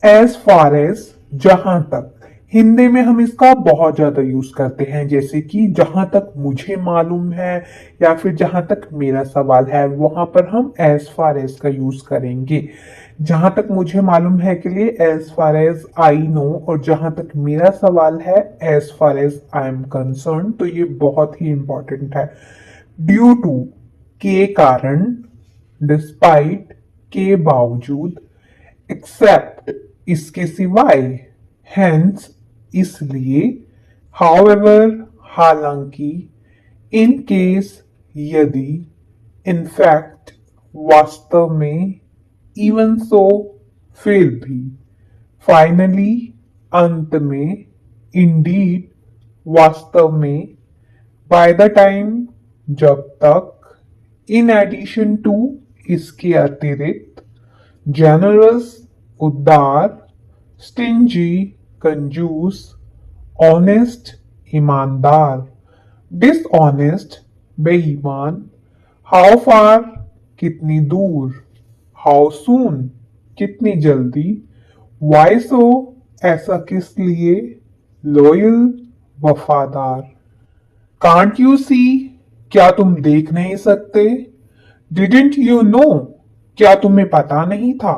As far as, जहां तक। हिंदी में हम इसका बहुत ज्यादा यूज करते हैं, जैसे कि जहां तक मुझे मालूम है या फिर जहां तक मेरा सवाल है, वहां पर हम एज फार एज का यूज करेंगे। जहां तक मुझे मालूम है के लिए as far as I know, और जहां तक मेरा सवाल है as far as I am concerned. तो ये बहुत ही इंपॉर्टेंट है। ड्यू टू, के कारण, डिस्पाइट, के बावजूद, एक्सेप्ट, इसके सिवाय, हेंस, इसलिए, हाउएवर, हालांकि, इन केस, यदि, इनफैक्ट, वास्तव में, इवन सो, फिर भी, फाइनली, अंत में, इंडीड, वास्तव में, बाय द टाइम, जब तक, इन एडिशन टू, इसके अतिरिक्त, जेनरस, उदार, स्टिंजी, कंजूस, ऑनेस्ट, ईमानदार, डिसऑनेस्ट, बेईमान, हाउ फार, कितनी दूर, हाउ सून, कितनी जल्दी, वाई सो, ऐसा किस लिए, लॉयल, वफादार। कांट यू सी, क्या तुम देख नहीं सकते, डिडेंट यू नो, क्या तुम्हें पता नहीं था,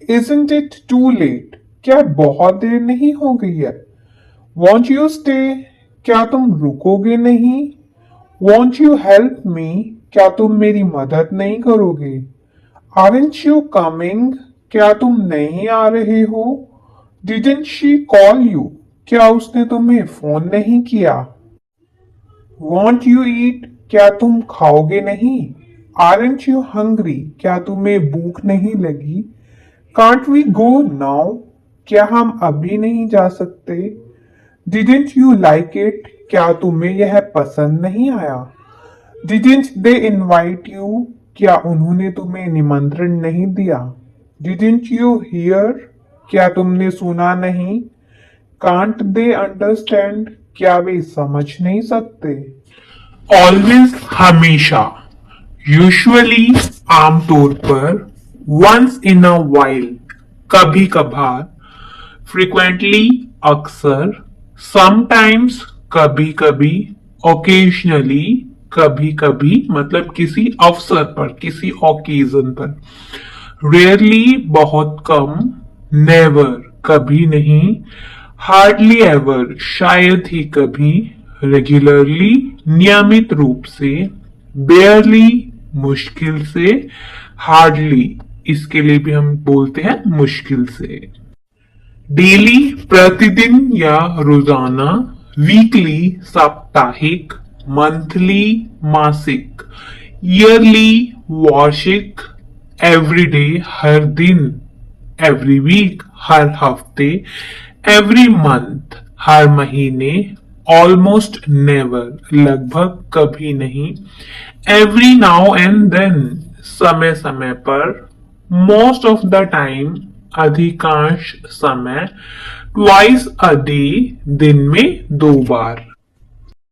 इजंट इट टू लेट, क्या बहुत देर नहीं हो गई है, वॉन्ट यू स्टे, क्या तुम रुकोगे नहीं, वॉन्ट यू हेल्प मी, क्या तुम मेरी मदद नहीं करोगे, आरंट यू कमिंग, क्या तुम नहीं आ रहे हो, डिडेंट शी कॉल यू, क्या उसने तुम्हें फोन नहीं किया, वॉन्ट यू ईट, क्या तुम खाओगे नहीं, आरंट यू हंग्री, क्या तुम्हें भूख नहीं लगी, कांट वी गो नाउ, क्या हम अभी नहीं जा सकते, डिडेंट यू लाइक इट, क्या तुम्हें यह पसंद नहीं आया, डिडेंट दे इनवाइट यू, क्या उन्होंने तुम्हें निमंत्रण नहीं दिया, डिडेंट यू हियर, क्या तुमने सुना नहीं, कांट दे अंडरस्टैंड, क्या वे समझ नहीं सकते। ऑलवेज, हमेशा, यूजुअली, आमतौर पर, वंस इन अ वाइल, कभी कभार, फ्रिक्वेंटली, अक्सर, समटाइम्स, कभी कभी, ओकेजनली, कभी कभी मतलब किसी अवसर पर, किसी ओकेजन पर, रेयरली, बहुत कम, नेवर, कभी नहीं, हार्डली एवर, शायद ही कभी, रेगुलरली, नियमित रूप से, बेयरली, मुश्किल से, हार्डली, इसके लिए भी हम बोलते हैं मुश्किल से। डेली, प्रतिदिन या रोजाना, वीकली, साप्ताहिक, मंथली, मासिक, ईयरली, वार्षिक, एवरीडे, हर दिन, एवरी वीक, हर हफ्ते, एवरी मंथ, हर महीने, ऑलमोस्ट नेवर, लगभग कभी नहीं, एवरी नाउ एंड देन, समय समय पर, मोस्ट ऑफ द टाइम, अधिकांश समय, ट्वाइस अ डे, दिन में 2 बार।